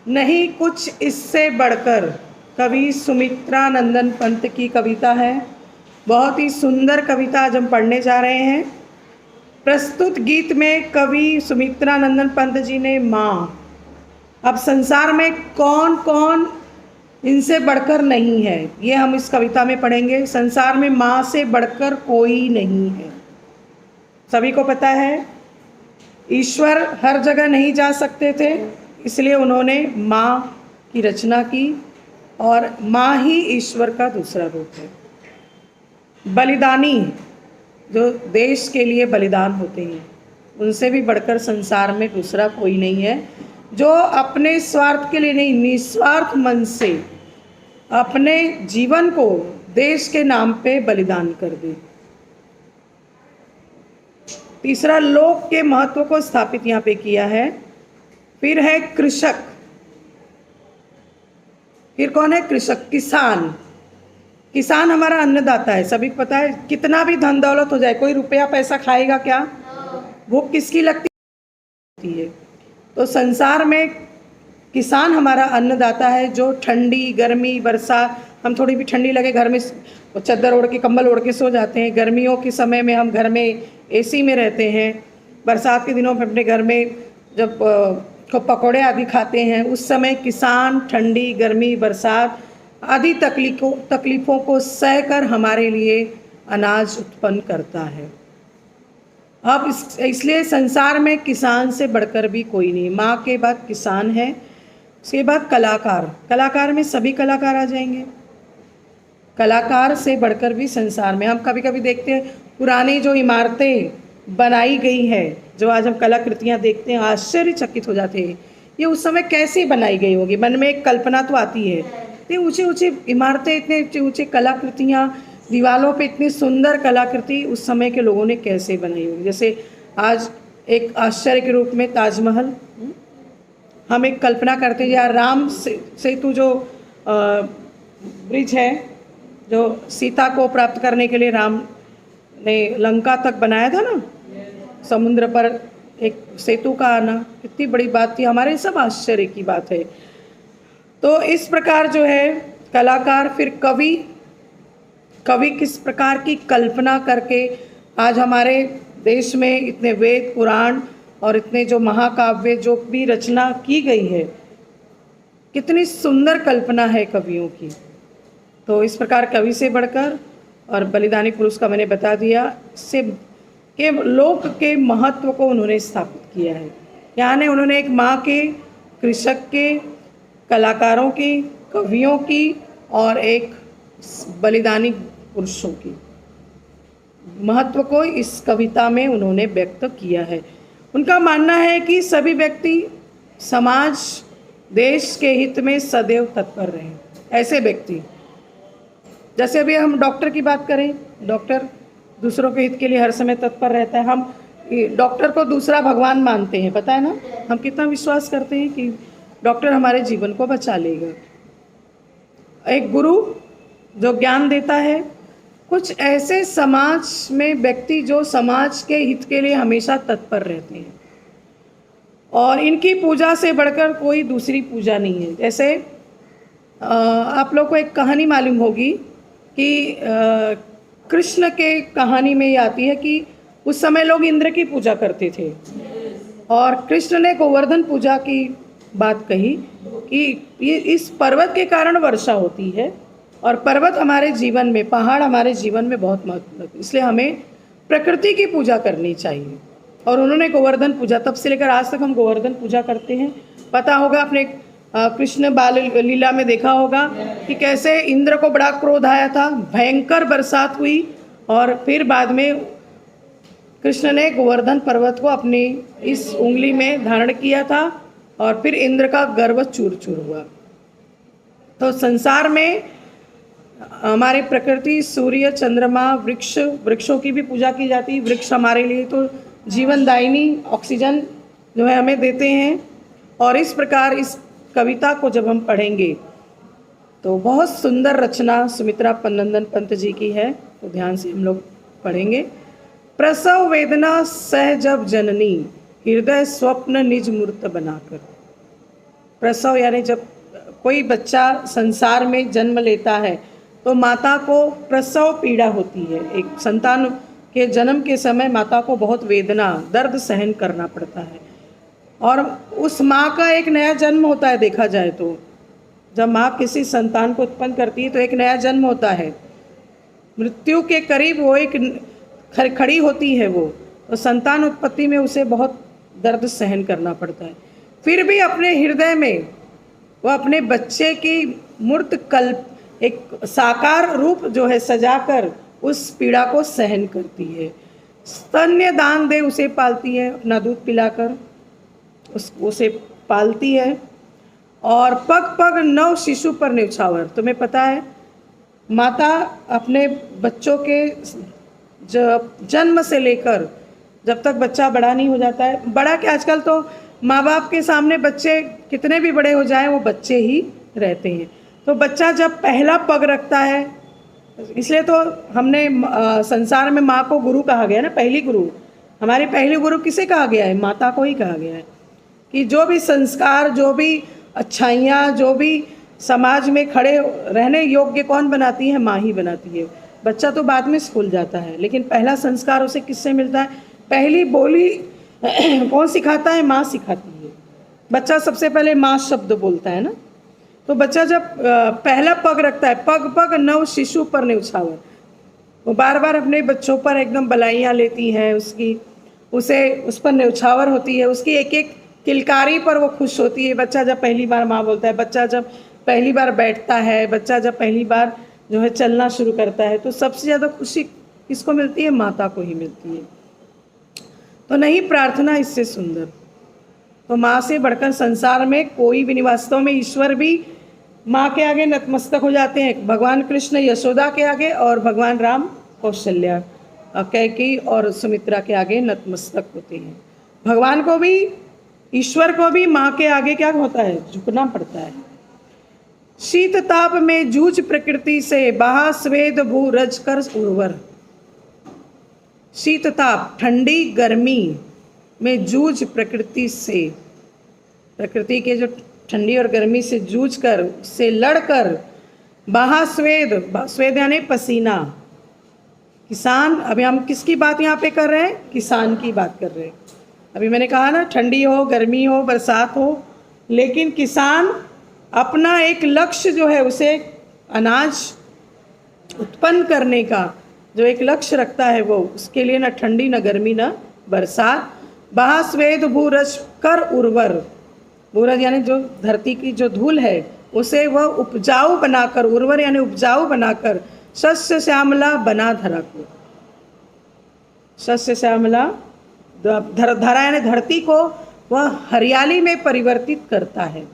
नहीं कुछ इससे बढ़कर कवि सुमित्रा नंदन पंत की कविता है। बहुत ही सुंदर कविता आज हम पढ़ने जा रहे हैं। प्रस्तुत गीत में कवि सुमित्रा नंदन पंत जी ने माँ, अब संसार में कौन कौन इनसे बढ़कर नहीं है, ये हम इस कविता में पढ़ेंगे। संसार में माँ से बढ़कर कोई नहीं है। सभी को पता है ईश्वर हर जगह नहीं जा सकते थे, इसलिए उन्होंने माँ की रचना की और माँ ही ईश्वर का दूसरा रूप है। बलिदानी जो देश के लिए बलिदान होते हैं, उनसे भी बढ़कर संसार में दूसरा कोई नहीं है, जो अपने स्वार्थ के लिए नहीं, निस्वार्थ मन से अपने जीवन को देश के नाम पे बलिदान कर दे। तीसरा, लोक के महत्व को स्थापित यहाँ पे किया है। फिर है कृषक। फिर कौन है? कृषक, किसान। किसान हमारा अन्नदाता है, सभी को पता है। कितना भी धन दौलत हो जाए, कोई रुपया पैसा खाएगा क्या? भूख किसकी लगती है? तो संसार में किसान हमारा अन्नदाता है, जो ठंडी, गर्मी, बरसात, हम थोड़ी भी ठंडी लगे घर में चादर ओढ़ के, कंबल ओढ़ के सो जाते हैं। गर्मियों के समय में हम घर में एसी में रहते हैं। बरसात के दिनों में अपने घर में जब पकौड़े आदि खाते हैं, उस समय किसान ठंडी, गर्मी, बरसात आदि तकलीफ़ों को सहकर हमारे लिए अनाज उत्पन्न करता है। अब इसलिए संसार में किसान से बढ़कर भी कोई नहीं। माँ के बाद किसान है, उसके बाद कलाकार। कलाकार में सभी कलाकार आ जाएंगे। कलाकार से बढ़कर भी संसार में हम कभी कभी देखते हैं पुरानी जो इमारतें बनाई गई हैं, जो आज हम कलाकृतियाँ देखते हैं, आश्चर्यचकित हो जाते हैं। ये उस समय कैसे बनाई गई होगी? मन में एक कल्पना तो आती है। इतनी ऊँची ऊँची इमारतें, इतने ऊँचे ऊँचे कलाकृतियाँ, दीवालों पे इतनी सुंदर कलाकृति उस समय के लोगों ने कैसे बनाई होगी? जैसे आज एक आश्चर्य के रूप में ताजमहल, हम एक कल्पना करते हैं यार, राम सेतु जो ब्रिज है, जो सीता को प्राप्त करने के लिए राम ने लंका तक बनाया था ना, समुद्र पर एक सेतु का आना कितनी बड़ी बात थी, हमारे सब आश्चर्य की बात है। तो इस प्रकार जो है कलाकार। फिर कवि। कवि किस प्रकार की कल्पना करके आज हमारे देश में इतने वेद, पुराण और इतने जो महाकाव्य जो भी रचना की गई है, कितनी सुंदर कल्पना है कवियों की। तो इस प्रकार कवि से बढ़कर, और बलिदानी पुरुष का मैंने बता दिया, से के लोक के महत्व को उन्होंने स्थापित किया है। यानी उन्होंने एक माँ के, कृषक के, कलाकारों की, कवियों की और एक बलिदानी पुरुषों की महत्व को इस कविता में उन्होंने व्यक्त किया है। उनका मानना है कि सभी व्यक्ति समाज, देश के हित में सदैव तत्पर रहें। ऐसे व्यक्ति, जैसे अभी हम डॉक्टर की बात करें, डॉक्टर दूसरों के हित के लिए हर समय तत्पर रहता है। हम डॉक्टर को दूसरा भगवान मानते हैं, पता है ना? हम कितना विश्वास करते हैं कि डॉक्टर हमारे जीवन को बचा लेगा। एक गुरु जो ज्ञान देता है। कुछ ऐसे समाज में व्यक्ति जो समाज के हित के लिए हमेशा तत्पर रहते हैं, और इनकी पूजा से बढ़कर कोई दूसरी पूजा नहीं है। जैसे आप लोग को एक कहानी मालूम होगी कि कृष्ण के कहानी में ये आती है कि उस समय लोग इंद्र की पूजा करते थे, और कृष्ण ने गोवर्धन पूजा की बात कही कि ये इस पर्वत के कारण वर्षा होती है, और पर्वत हमारे जीवन में, पहाड़ हमारे जीवन में बहुत महत्व है, इसलिए हमें प्रकृति की पूजा करनी चाहिए। और उन्होंने गोवर्धन पूजा, तब से लेकर आज तक हम गोवर्धन पूजा करते हैं। पता होगा अपने कृष्ण बाल लीला में देखा होगा कि कैसे इंद्र को बड़ा क्रोध आया था, भयंकर बरसात हुई, और फिर बाद में कृष्ण ने गोवर्धन पर्वत को अपनी इस उंगली में धारण किया था, और फिर इंद्र का गर्व चूर चूर हुआ। तो संसार में हमारे प्रकृति, सूर्य, चंद्रमा, वृक्षों की भी पूजा की जाती है। वृक्ष हमारे लिए तो जीवनदायिनी ऑक्सीजन जो है हमें देते हैं। और इस प्रकार इस कविता को जब हम पढ़ेंगे तो बहुत सुंदर रचना सुमित्रा नंदन पंत जी की है, तो ध्यान से हम लोग पढ़ेंगे। प्रसव वेदना सह जब जननी, हृदय स्वप्न निज मूर्त बनाकर। प्रसव यानी जब कोई बच्चा संसार में जन्म लेता है तो माता को प्रसव पीड़ा होती है। एक संतान के जन्म के समय माता को बहुत वेदना, दर्द सहन करना पड़ता है और उस माँ का एक नया जन्म होता है। देखा जाए तो जब माँ किसी संतान को उत्पन्न करती है तो एक नया जन्म होता है, मृत्यु के करीब वो एक खड़ी होती है वो, तो संतान उत्पत्ति में उसे बहुत दर्द सहन करना पड़ता है। फिर भी अपने हृदय में वो अपने बच्चे की मूर्त कल्प, एक साकार रूप जो है सजाकर उस पीड़ा को सहन करती है। स्तन्य दान दे उसे पालती है, अपना दूध पिलाकर उसे पालती है। और पग पग नव शिशु पर न्यौछावर। तुम्हें पता है माता अपने बच्चों के जन्म से लेकर जब तक बच्चा बड़ा नहीं हो जाता है, बड़ा कि आजकल तो माँ बाप के सामने बच्चे कितने भी बड़े हो जाएं वो बच्चे ही रहते हैं। तो बच्चा जब पहला पग रखता है, इसलिए तो हमने संसार में माँ को गुरु कहा गया ना, पहली गुरु। हमारी पहली गुरु किसे कहा गया है? माता को ही कहा गया है कि जो भी संस्कार, जो भी अच्छाइयाँ, जो भी समाज में खड़े रहने योग्य कौन बनाती है? माँ ही बनाती है। बच्चा तो बाद में स्कूल जाता है, लेकिन पहला संस्कार उसे किससे मिलता है? पहली बोली कौन सिखाता है? माँ सिखाती है। बच्चा सबसे पहले माँ शब्द बोलता है ना। तो बच्चा जब पहला पग रखता है, पग पग नव शिशु पर न्यौछावर, वो बार बार अपने बच्चों पर एकदम बलाइयाँ लेती है, उस पर न्यौछावर होती है, उसकी एक एक किलकारी पर वो खुश होती है। बच्चा जब पहली बार माँ बोलता है, बच्चा जब पहली बार बैठता है, बच्चा जब पहली बार जो है चलना शुरू करता है, तो सबसे ज़्यादा खुशी किसको मिलती है? माता को ही मिलती है। तो नहीं प्रार्थना इससे सुंदर, तो माँ से बढ़कर संसार में कोई भी नहीं। वास्तव में ईश्वर भी माँ के आगे नतमस्तक हो जाते हैं। भगवान कृष्ण यशोदा के आगे और भगवान राम कौशल्या, कैकेयी और सुमित्रा के आगे नतमस्तक होते हैं। भगवान को भी, ईश्वर को भी माँ के आगे क्या होता है? झुकना पड़ता है। शीत ताप में जूझ प्रकृति से, बहा स्वेद भू रज कर उर्वर। शीत ताप, ठंडी गर्मी में जूझ प्रकृति से, प्रकृति के जो ठंडी और गर्मी से जूझ कर, से लड़कर, बहा स्वेद, स्वेद यानी पसीना। किसान, अभी हम किसकी बात यहाँ पे कर रहे हैं? किसान की बात कर रहे हैं। अभी मैंने कहा ना, ठंडी हो, गर्मी हो, बरसात हो, लेकिन किसान अपना एक लक्ष्य जो है, उसे अनाज उत्पन्न करने का जो एक लक्ष्य रखता है, वो उसके लिए ना ठंडी, ना गर्मी, ना बरसात। बहा स्वेद भूरज कर उर्वर, भूरज यानी जो धरती की जो धूल है उसे वह उपजाऊ बनाकर, उर्वर यानी उपजाऊ बनाकर, शस्य श्यामला बना धरा को। शस्य श्यामला, धरा यानी धरती को वह हरियाली में परिवर्तित करता है।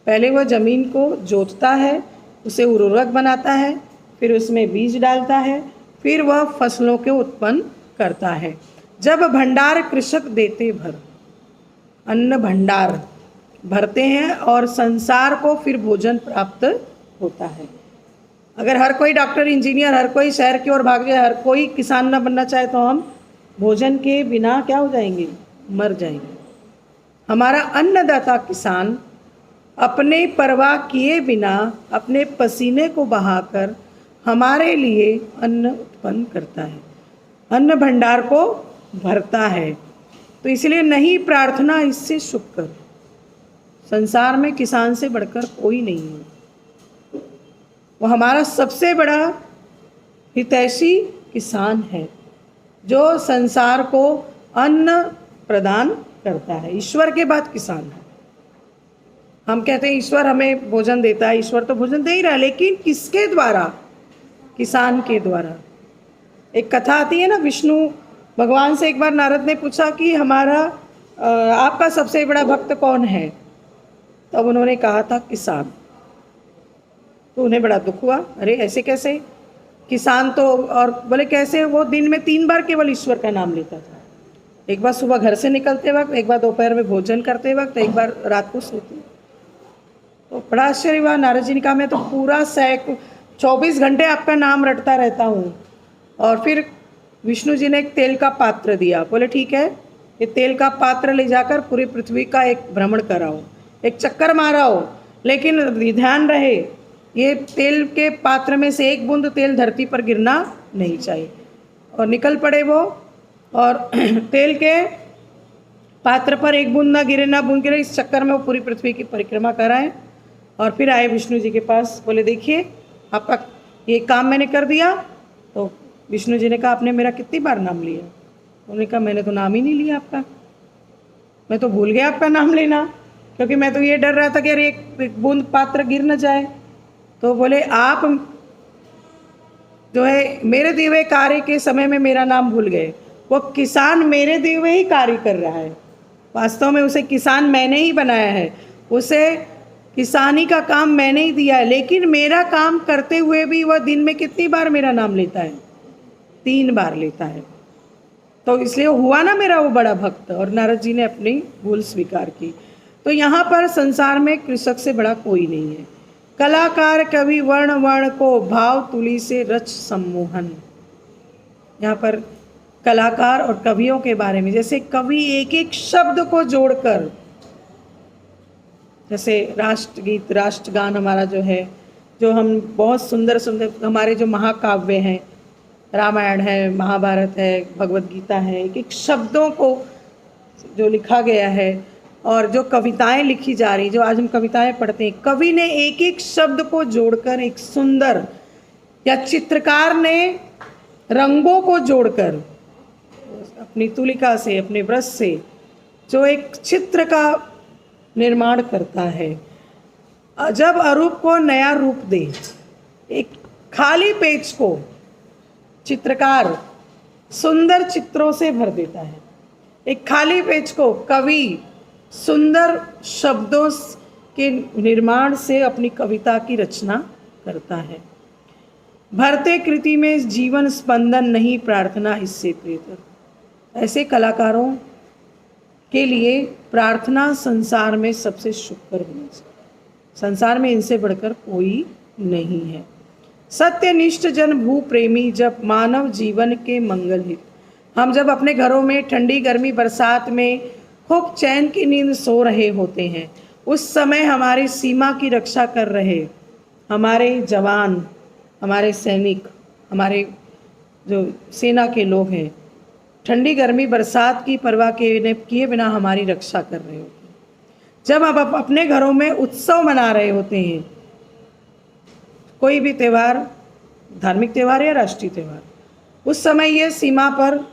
पहले वह जमीन को जोतता है, उसे उर्वरक बनाता है, फिर उसमें बीज डालता है, फिर वह फसलों के उत्पन्न करता है। जब भंडार कृषक देते भर, अन्न भंडार भरते हैं और संसार को फिर भोजन प्राप्त होता है। अगर हर कोई डॉक्टर, इंजीनियर, हर कोई शहर की ओर भाग जाए, हर कोई किसान न बनना चाहे, तो हम भोजन के बिना क्या हो जाएंगे? मर जाएंगे। हमारा अन्नदाता किसान अपने परवाह किए बिना अपने पसीने को बहाकर हमारे लिए अन्न उत्पन्न करता है, अन्न भंडार को भरता है। तो इसलिए नहीं प्रार्थना इससे शुभ कर। संसार में किसान से बढ़कर कोई नहीं है। वो हमारा सबसे बड़ा हितैषी किसान है, जो संसार को अन्न प्रदान करता है। ईश्वर के बाद किसान है। हम कहते हैं ईश्वर हमें भोजन देता है, ईश्वर तो भोजन दे ही रहा है, लेकिन किसके द्वारा? किसान के द्वारा। एक कथा आती है ना, विष्णु भगवान से एक बार नारद ने पूछा कि हमारा आपका सबसे बड़ा भक्त कौन है? तब उन्होंने कहा था किसान। तो उन्हें बड़ा दुख हुआ, अरे ऐसे कैसे? किसान तो, और बोले कैसे? वो दिन में 3 बार केवल ईश्वर का नाम लेता था। एक बार सुबह घर से निकलते वक्त, एक बार दोपहर में भोजन करते वक्त, एक बार रात को सोते। तो बड़ा आश्चर्य हुआ। नारद जी ने कहा मैं तो पूरा 24 घंटे आपका नाम रटता रहता हूँ। और फिर विष्णु जी ने एक तेल का पात्र दिया, बोले ठीक है, ये तेल का पात्र ले जाकर पूरी पृथ्वी का एक भ्रमण कराओ। एक चक्कर मारा हो, लेकिन ध्यान रहे ये तेल के पात्र में से एक बूंद तेल धरती पर गिरना नहीं चाहिए। और निकल पड़े वो, और तेल के पात्र पर एक बूंद ना गिरे, ना बूंद गिरे, इस चक्कर में वो पूरी पृथ्वी की परिक्रमा कराएं। और फिर आए विष्णु जी के पास, बोले देखिए आपका ये काम मैंने कर दिया। तो विष्णु जी ने कहा आपने मेरा कितनी बार नाम लिया? उन्होंने कहा मैंने तो नाम ही नहीं लिया आपका, मैं तो भूल गया आपका नाम लेना, क्योंकि मैं तो ये डर रहा था कि अरे एक बूंद पात्र गिर न जाए। तो बोले आप जो है मेरे दिए हुए कार्य के समय में मेरा नाम भूल गए। वो किसान मेरे दिए हुए ही कार्य कर रहा है, वास्तव में उसे किसान मैंने ही बनाया है, उसे किसानी का काम मैंने ही दिया है, लेकिन मेरा काम करते हुए भी वह दिन में कितनी बार मेरा नाम लेता है? 3 बार लेता है। तो इसलिए हुआ ना मेरा वो बड़ा भक्त, और नारद जी ने अपनी भूल स्वीकार की। तो यहाँ पर संसार में कृषक से बड़ा कोई नहीं है। कलाकार कवि वर्ण वर्ण को भाव तुली से रच सम्मोहन। यहाँ पर कलाकार और कवियों के बारे में, जैसे कवि एक एक शब्द को जोड़कर, जैसे राष्ट्रगीत राष्ट्रगान हमारा जो है, जो हम बहुत सुंदर सुंदर हमारे जो महाकाव्य हैं, रामायण है, महाभारत है, भगवत गीता है, एक एक शब्दों को जो लिखा गया है, और जो कविताएं लिखी जा रही, जो आज हम कविताएं पढ़ते हैं, कवि ने एक एक शब्द को जोड़कर एक सुंदर, या चित्रकार ने रंगों को जोड़कर अपनी तुलिका से, अपने ब्रश से जो एक चित्र का निर्माण करता है। जब अरूप को नया रूप दे, एक खाली पेज को चित्रकार सुंदर चित्रों से भर देता है। एक खाली पेज को कवि सुंदर शब्दों के निर्माण से अपनी कविता की रचना करता है। भरते कृति में जीवन स्पंदन नहीं, प्रार्थना इससे प्रेतर। ऐसे कलाकारों के लिए प्रार्थना संसार में सबसे शुक्र होना चाहिए। संसार में इनसे बढ़कर कोई नहीं है। सत्यनिष्ठ जन भू प्रेमी जब मानव जीवन के मंगल हित। हम जब अपने घरों में ठंडी गर्मी बरसात में खूब चैन की नींद सो रहे होते हैं, उस समय हमारी सीमा की रक्षा कर रहे हमारे जवान, हमारे सैनिक, हमारे जो सेना के लोग हैं, ठंडी गर्मी बरसात की परवाह किए बिना हमारी रक्षा कर रहे होते हैं। जब आप अपने घरों में उत्सव मना रहे होते हैं, कोई भी त्यौहार, धार्मिक त्यौहार या राष्ट्रीय त्यौहार, उस समय ये सीमा पर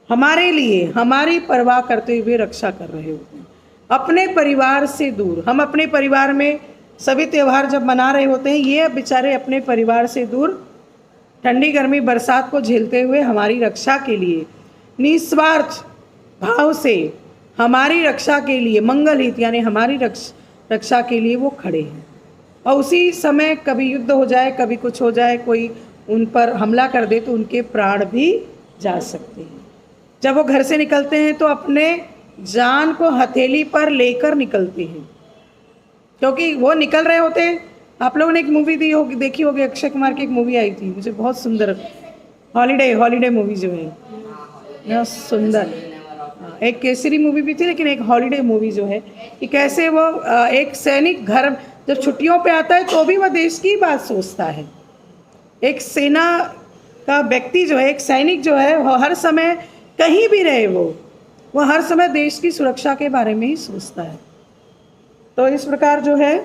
हमारे लिए हमारी परवाह करते हुए रक्षा कर रहे होते हैं। अपने परिवार से दूर, हम अपने परिवार में सभी त्यौहार जब मना रहे होते हैं, ये बेचारे अपने परिवार से दूर ठंडी गर्मी बरसात को झेलते हुए हमारी रक्षा के लिए निस्वार्थ भाव से हमारी रक्षा के लिए, मंगल हित यानी हमारी रक्षा के लिए वो खड़े हैं। और उसी समय कभी युद्ध हो जाए, कभी कुछ हो जाए, कोई उन पर हमला कर दे तो उनके प्राण भी जा सकते हैं। जब वो घर से निकलते हैं तो अपने जान को हथेली पर लेकर निकलते हैं, क्योंकि वो निकल रहे होते हैं। आप लोगों ने एक मूवी देखी होगी, अक्षय कुमार की एक मूवी आई थी, मुझे बहुत सुंदर, हॉलीडे मूवी जो है बहुत सुंदर। एक केसरी मूवी भी थी, लेकिन एक हॉलीडे मूवी जो है कि कैसे वो एक सैनिक घर जब छुट्टियों पे आता है तो भी वह देश की बात सोचता है। एक सेना का व्यक्ति जो है, एक सैनिक जो है, वो हर समय कहीं भी रहे, वो हर समय देश की सुरक्षा के बारे में ही सोचता है। तो इस प्रकार जो है,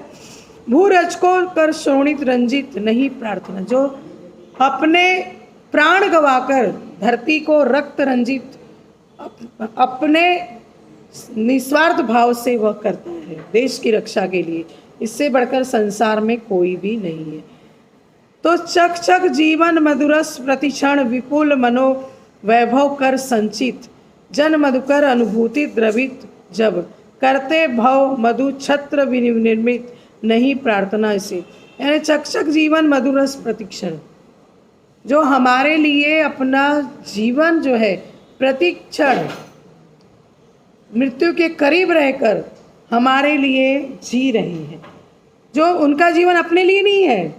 भूरज को कर शोणित रंजित नहीं प्रार्थना। जो अपने प्राण गवाकर धरती को रक्त रंजित अपने निस्वार्थ भाव से वह करता है देश की रक्षा के लिए, इससे बढ़कर संसार में कोई भी नहीं है। तो चक चक जीवन मधुरस प्रतिक्षण विपुल मनो वैभव कर संचित, जन मधुकर अनुभूति द्रवित जब करते भव मधु छत्र विनिर्मित नहीं प्रार्थना इसे। यानी चक चक जीवन मधुरस प्रतिक्षण, जो हमारे लिए अपना जीवन जो है प्रतिक्षण मृत्यु के करीब रहकर हमारे लिए जी रहे हैं। जो उनका जीवन अपने लिए नहीं है,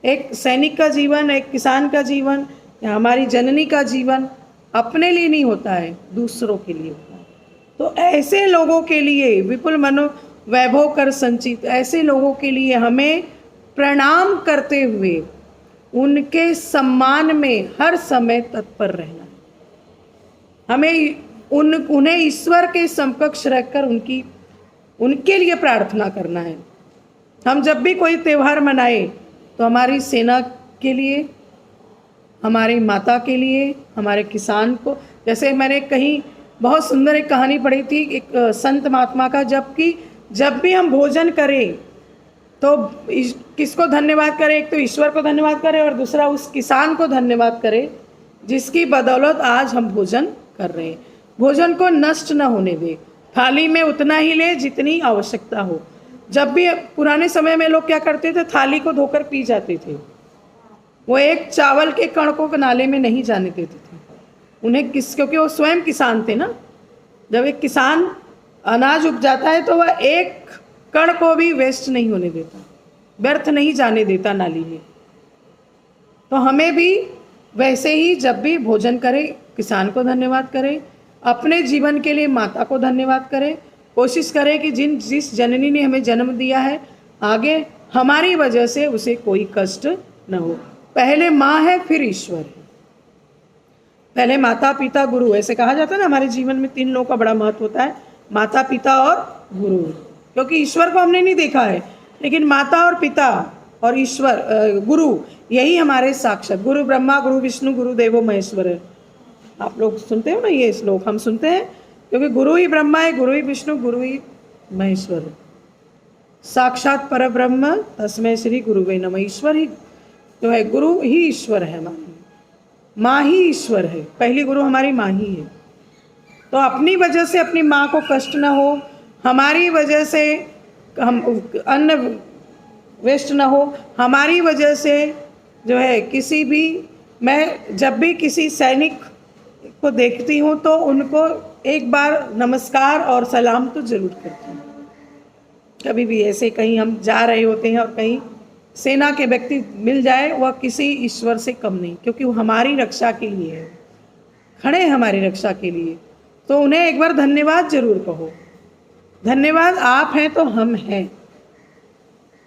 एक सैनिक का जीवन, एक किसान का जीवन या हमारी जननी का जीवन अपने लिए नहीं होता है, दूसरों के लिए होता है। तो ऐसे लोगों के लिए विपुल मनो वैभव कर संचित, ऐसे लोगों के लिए हमें प्रणाम करते हुए उनके सम्मान में हर समय तत्पर रहना है। हमें उन्हें ईश्वर के समकक्ष रहकर उनके लिए प्रार्थना करना है। हम जब भी कोई त्यौहार मनाए तो हमारी सेना के लिए, हमारी माता के लिए, हमारे किसान को, जैसे मैंने कहीं बहुत सुंदर एक कहानी पढ़ी थी एक संत महात्मा का, जब भी हम भोजन करें तो किसको धन्यवाद करें? एक तो ईश्वर को धन्यवाद करें और दूसरा उस किसान को धन्यवाद करें जिसकी बदौलत आज हम भोजन कर रहे हैं। भोजन को नष्ट न होने दे, थाली में उतना ही ले जितनी आवश्यकता हो। जब भी पुराने समय में लोग क्या करते थे, थाली को धोकर पी जाते थे। वो एक चावल के कण को नाले में नहीं जाने देते थे उन्हें, क्योंकि वो स्वयं किसान थे ना। जब एक किसान अनाज उपजाता है तो वह एक कण को भी वेस्ट नहीं होने देता, व्यर्थ नहीं जाने देता नाली में। तो हमें भी वैसे ही जब भी भोजन करें किसान को धन्यवाद करें, अपने जीवन के लिए माता को धन्यवाद करें। कोशिश करें कि जिस जननी ने हमें जन्म दिया है आगे हमारी वजह से उसे कोई कष्ट न हो। पहले माँ है फिर ईश्वर है, पहले माता पिता गुरु। ऐसे कहा जाता है ना, हमारे जीवन में 3 लोगों का बड़ा महत्व होता है, माता पिता और गुरु। क्योंकि ईश्वर को हमने नहीं देखा है, लेकिन माता और पिता और ईश्वर गुरु, यही हमारे साक्षात। गुरु ब्रह्मा गुरु विष्णु गुरु देवो महेश्वर है। आप लोग सुनते हो ना ये श्लोक? हम सुनते हैं क्योंकि गुरु ही ब्रह्मा है, गुरु ही विष्णु, गुरु ही महेश्वर है। साक्षात पर ब्रह्म तस्मै श्री गुरुवे नमः। ईश्वर ही जो है, गुरु ही ईश्वर है, माँ ही ईश्वर है। पहली गुरु हमारी माँ ही है। तो अपनी वजह से अपनी माँ को कष्ट ना हो, हमारी वजह से हम अन्न वेस्ट ना हो, हमारी वजह से जो है किसी भी, मैं जब भी किसी सैनिक को देखती हूँ तो उनको एक बार नमस्कार और सलाम तो जरूर करती हूँ। कभी भी ऐसे कहीं हम जा रहे होते हैं और कहीं सेना के व्यक्ति मिल जाए, वह किसी ईश्वर से कम नहीं, क्योंकि वो हमारी रक्षा के लिए है, खड़े हैं हमारी रक्षा के लिए। तो उन्हें एक बार धन्यवाद जरूर कहो। धन्यवाद, आप हैं तो हम हैं,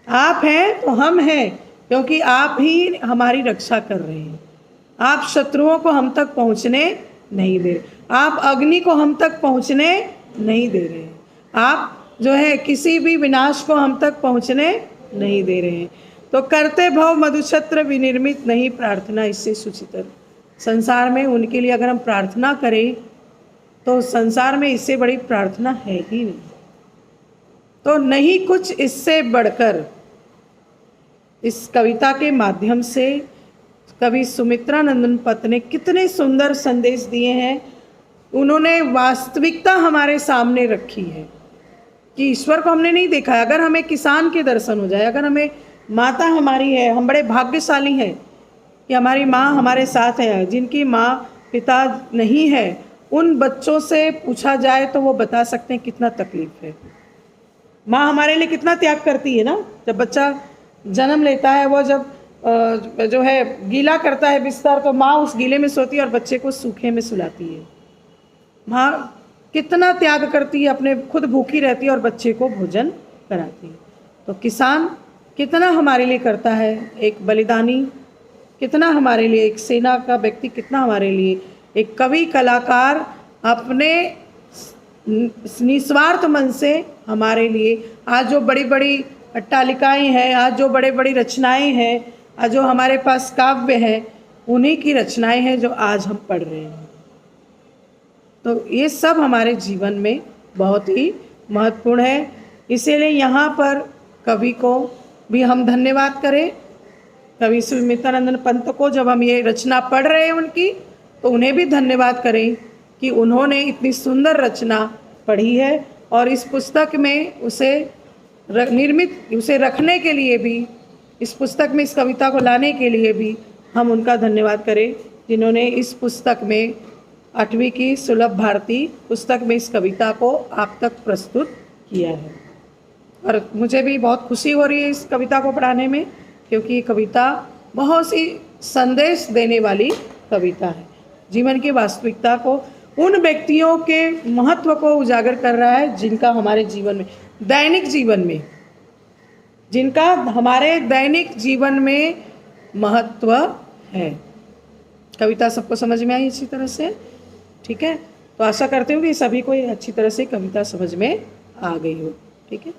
आप हैं तो हम हैं, क्योंकि आप ही हमारी रक्षा कर रहे हैं। आप शत्रुओं को हम तक पहुंचने नहीं दे रहे, आप अग्नि को हम तक पहुंचने नहीं दे रहे, आप जो है किसी भी विनाश को हम तक पहुंचने नहीं दे रहे हैं। तो करते भव मधुछत्र विनिर्मित नहीं प्रार्थना इससे सुचितर। संसार में उनके लिए अगर हम प्रार्थना करें तो संसार में इससे बड़ी प्रार्थना है ही नहीं। तो नहीं कुछ इससे बढ़कर इस कविता के माध्यम से कवि सुमित्रा नंदन पत ने कितने सुंदर संदेश दिए हैं। उन्होंने वास्तविकता हमारे सामने रखी है कि ईश्वर को हमने नहीं देखा है। अगर हमें किसान के दर्शन हो जाए, अगर हमें माता हमारी है, हम बड़े भाग्यशाली हैं कि हमारी माँ हमारे साथ है। जिनकी माँ पिता नहीं है, उन बच्चों से पूछा जाए तो वो बता सकते हैं कितना तकलीफ है। माँ हमारे लिए कितना त्याग करती है ना। जब बच्चा जन्म लेता है, वो जब जो है गीला करता है बिस्तर, तो माँ उस गीले में सोती है और बच्चे को सूखे में सुलाती है। माँ कितना त्याग करती है, अपने खुद भूखी रहती है और बच्चे को भोजन कराती है। तो किसान कितना हमारे लिए करता है, एक बलिदानी कितना हमारे लिए, एक सेना का व्यक्ति कितना हमारे लिए, एक कवि कलाकार अपने निस्वार्थ मन से हमारे लिए। आज जो बड़ी बड़ी अट्टालिकाएँ हैं, आज जो बड़े बड़ी रचनाएँ हैं, आज जो हमारे पास काव्य है, उन्हीं की रचनाएँ हैं जो आज हम पढ़ रहे हैं। तो ये सब हमारे जीवन में बहुत ही महत्वपूर्ण है। इसीलिए यहाँ पर कवि को भी हम धन्यवाद करें। कवि सुमित्रानंदन पंत को जब हम ये रचना पढ़ रहे हैं उनकी, तो उन्हें भी धन्यवाद करें कि उन्होंने इतनी सुंदर रचना पढ़ी है और इस पुस्तक में उसे रखने के लिए भी, इस पुस्तक में इस कविता को लाने के लिए भी हम उनका धन्यवाद करें, जिन्होंने इस पुस्तक में 8वीं की सुलभ भारती पुस्तक में इस कविता को आप तक प्रस्तुत किया है। और मुझे भी बहुत खुशी हो रही है इस कविता को पढ़ाने में, क्योंकि ये कविता बहुत सी संदेश देने वाली कविता है। जीवन की वास्तविकता को, उन व्यक्तियों के महत्व को उजागर कर रहा है जिनका हमारे जीवन में, दैनिक जीवन में, जिनका हमारे दैनिक जीवन में महत्व है। कविता सबको समझ में आई इसी तरह से? ठीक है, तो आशा करती हूँ कि सभी को ये अच्छी तरह से कविता समझ में आ गई हो। ठीक है।